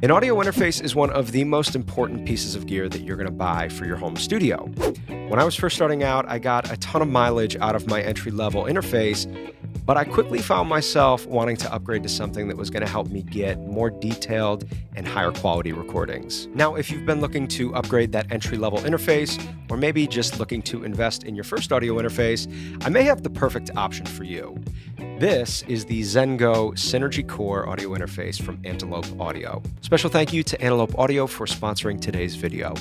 An audio interface is one of the most important pieces of gear that you're going to buy for your home studio. When I was first starting out, I got a ton of mileage out of my entry-level interface, but I quickly found myself wanting to upgrade to something that was going to help me get more detailed and higher quality recordings. Now, if you've been looking to upgrade that entry-level interface, or maybe just looking to invest in your first audio interface, I may have the perfect option for you. This is the Zen Go Synergy Core audio interface from Antelope Audio. Special thank you to Antelope Audio for sponsoring today's video.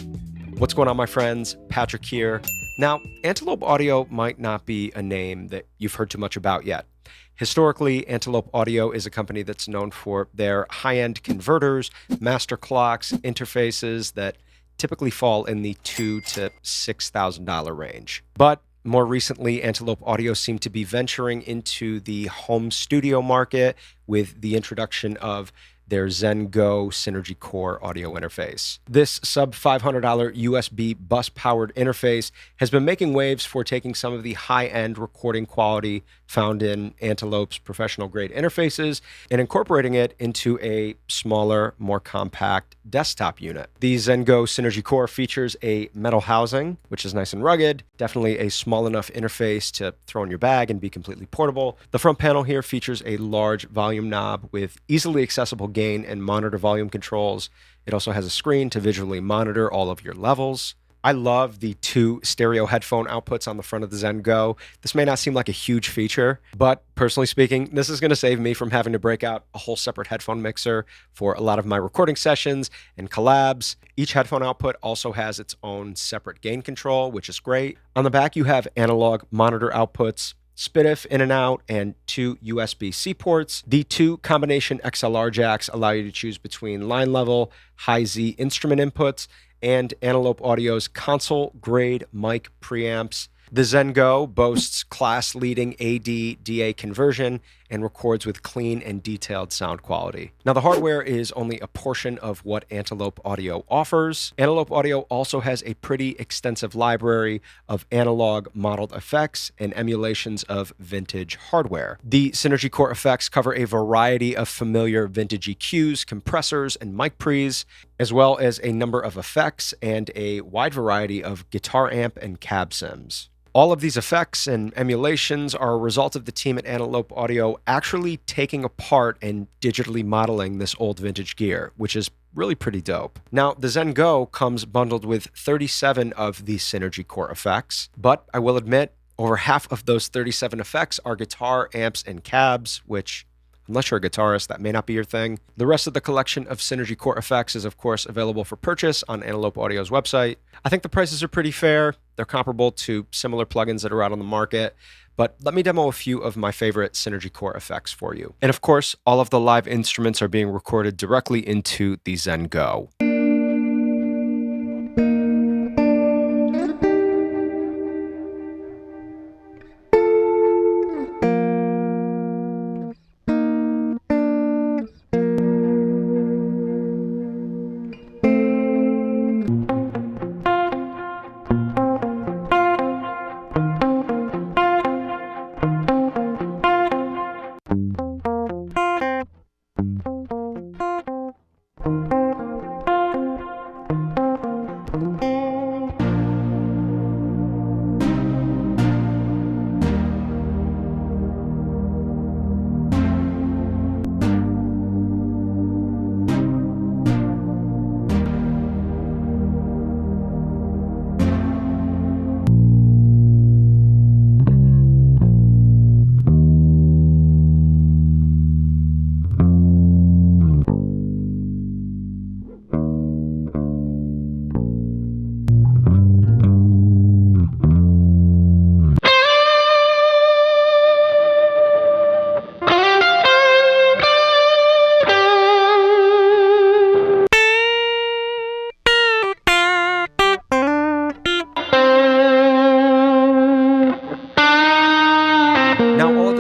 What's going on, my friends? Patrick here. Now, Antelope Audio might not be a name that you've heard too much about yet. Historically, Antelope Audio is a company that's known for their high-end converters, master clocks, interfaces that typically fall in the $2,000 to $6,000 range. But more recently, Antelope Audio seemed to be venturing into the home studio market with the introduction of their Zen Go Synergy Core audio interface. This sub $500 USB bus-powered interface has been making waves for taking some of the high-end recording quality found in Antelope's professional-grade interfaces and incorporating it into a smaller, more compact desktop unit. The Zen Go Synergy Core features a metal housing, which is nice and rugged, definitely a small enough interface to throw in your bag and be completely portable. The front panel here features a large volume knob with easily accessible gain and monitor volume controls. It also has a screen to visually monitor all of your levels. I love the 2 stereo headphone outputs on the front of the Zen Go. This may not seem like a huge feature, but personally speaking, this is going to save me from having to break out a whole separate headphone mixer for a lot of my recording sessions and collabs. Each headphone output also has its own separate gain control, which is great. On the back, you have analog monitor outputs, SPDIF in and out, and 2 USB-C ports. The 2 combination XLR jacks allow you to choose between line level, high Z instrument inputs, and Antelope Audio's console-grade mic preamps. The Zen Go boasts class-leading AD-DA conversion and records with clean and detailed sound quality. Now, the hardware is only a portion of what Antelope Audio offers. Antelope Audio also has a pretty extensive library of analog modeled effects and emulations of vintage hardware. The Synergy Core effects cover a variety of familiar vintage EQs, compressors, and mic pre's, as well as a number of effects and a wide variety of guitar amp and cab sims. All of these effects and emulations are a result of the team at Antelope Audio actually taking apart and digitally modeling this old vintage gear, which is really pretty dope. Now, the Zen Go comes bundled with 37 of the Synergy Core effects, but I will admit, over half of those 37 effects are guitar, amps, and cabs, which, unless you're a guitarist, that may not be your thing. The rest of the collection of Synergy Core effects is, of course, available for purchase on Antelope Audio's website. I think the prices are pretty fair. They're comparable to similar plugins that are out on the market. But let me demo a few of my favorite Synergy Core effects for you. And of course, all of the live instruments are being recorded directly into the Zen Go.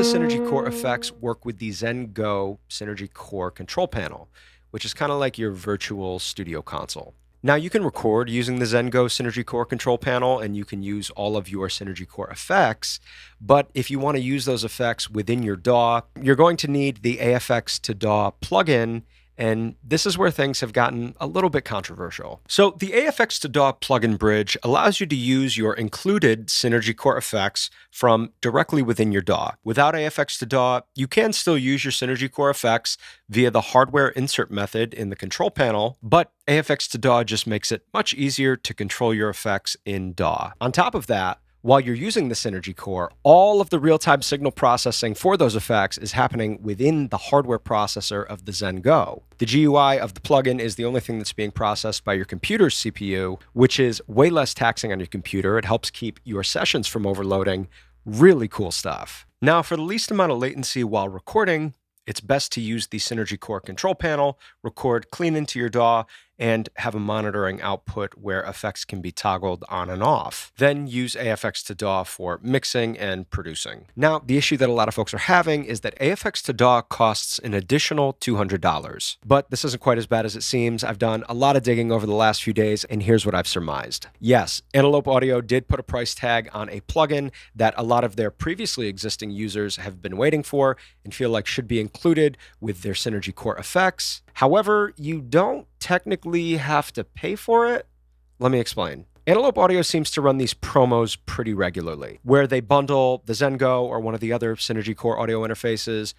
the Synergy Core effects work with the Zen Go Synergy Core control panel, which is kind of like your virtual studio console. Now you can record using the Zen Go Synergy Core control panel, and you can use all of your Synergy Core effects, but if you want to use those effects within your DAW, you're going to need the AFX to DAW plugin and this is where things have gotten a little bit controversial. So the AFX to DAW plugin bridge allows you to use your included Synergy Core effects from directly within your DAW. Without AFX to DAW, you can still use your Synergy Core effects via the hardware insert method in the control panel, but AFX to DAW just makes it much easier to control your effects in DAW. On top of that, while you're using the Synergy Core, all of the real-time signal processing for those effects is happening within the hardware processor of the Zen Go. The GUI of the plugin is the only thing that's being processed by your computer's CPU, which is way less taxing on your computer. It helps keep your sessions from overloading. Really cool stuff. Now, for the least amount of latency while recording, it's best to use the Synergy Core control panel, record clean into your DAW, and have a monitoring output where effects can be toggled on and off. Then use AFX to DAW for mixing and producing. Now, the issue that a lot of folks are having is that AFX to DAW costs an additional $200. But this isn't quite as bad as it seems. I've done a lot of digging over the last few days, and here's what I've surmised. Yes, Antelope Audio did put a price tag on a plugin that a lot of their previously existing users have been waiting for and feel like should be included with their Synergy Core effects. However, you don't technically have to pay for it. Let me explain. Antelope Audio seems to run these promos pretty regularly, where they bundle the Zen Go or one of the other Synergy Core audio interfaces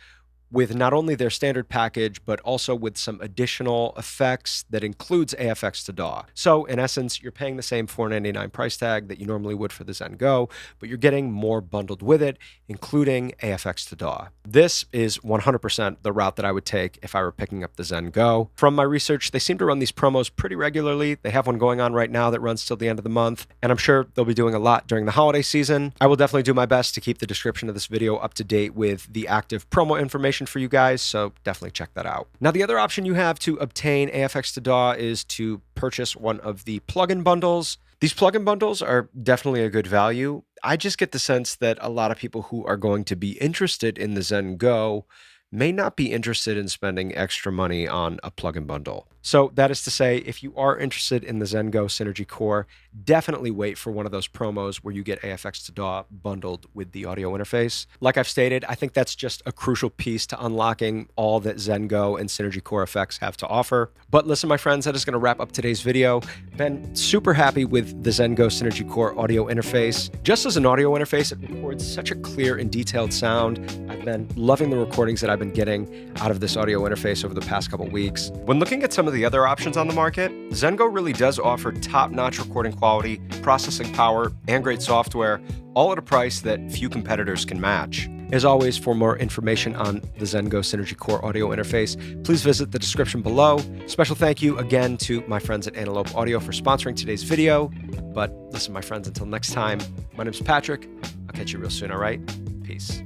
with not only their standard package, but also with some additional effects that includes AFX to DAW. So in essence, you're paying the same $499 price tag that you normally would for the Zen Go, but you're getting more bundled with it, including AFX to DAW. This is 100% the route that I would take if I were picking up the Zen Go. From my research, they seem to run these promos pretty regularly. They have one going on right now that runs till the end of the month, and I'm sure they'll be doing a lot during the holiday season. I will definitely do my best to keep the description of this video up to date with the active promo information for you guys, so definitely check that out. Now, the other option you have to obtain AFX to DAW is to purchase one of the plugin bundles. These plugin bundles are definitely a good value. I just get the sense that a lot of people who are going to be interested in the Zen Go may not be interested in spending extra money on a plugin bundle. So that is to say, if you are interested in the Zen Go Synergy Core, definitely wait for one of those promos where you get AFX to DAW bundled with the audio interface. Like I've stated, I think that's just a crucial piece to unlocking all that Zen Go and Synergy Core effects have to offer. But listen, my friends, that is going to wrap up today's video. Been super happy with the Zen Go Synergy Core audio interface. Just as an audio interface, it records such a clear and detailed sound. I've been loving the recordings that I've been getting out of this audio interface over the past couple weeks. When looking at some of the other options on the market, Zen Go really does offer top-notch recording quality, processing power, and great software, all at a price that few competitors can match. As always, for more information on the Zen Go Synergy Core audio interface, please visit the description below. Special thank you again to my friends at Antelope Audio for sponsoring today's video. But listen, my friends, until next time, my name's Patrick. I'll catch you real soon, all right? Peace.